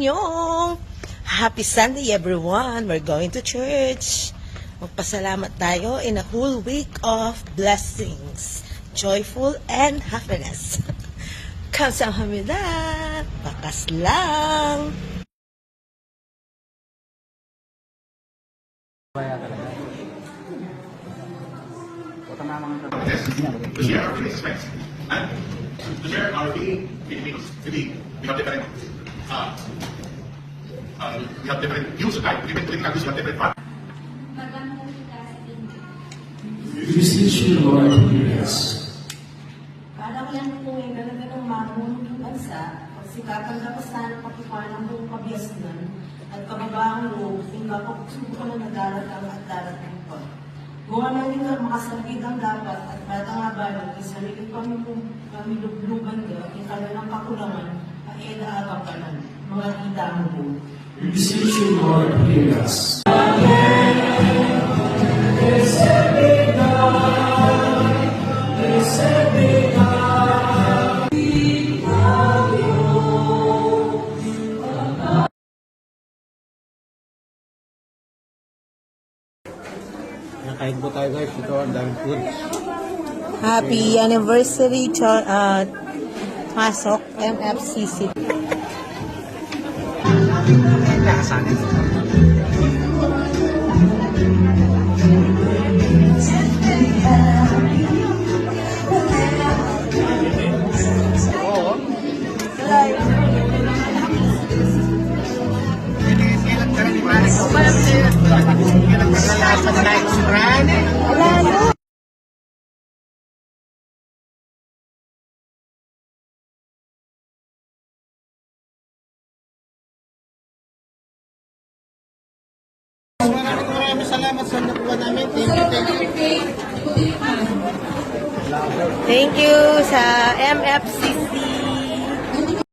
inyong happy Sunday, everyone. We're going to church. Magpasalamat tayo in a whole week of blessings, joyful and happiness. Kamsahamnida. Bakas lang. To share our Filipino friends. And to share our Filipinos. Really, we have different views of life. Different political views, we have different parts. Beseech you, Lord, hear us. Parang yan po yung talaga ng mamumuling bansa, pagsikatan dapat sana pakipalang buong kabiasnan at kababahang loob, hingga pagsubukan na nagdaratang at darating pa. Gawa namin nga makasagid ang dapat at batang abalan, isarili pamilublugan ka, yung kanilang kakulangan, paeda agapanan, mga idamo po. Beseech you, Lord, hear us. Nakain po tayo guys, ito ang daming food. Happy anniversary, Pasok, MFCC. Nakasanin. Oo. Maraming salamat sa nakuha namin. Thank you. Thank you sa MFCC.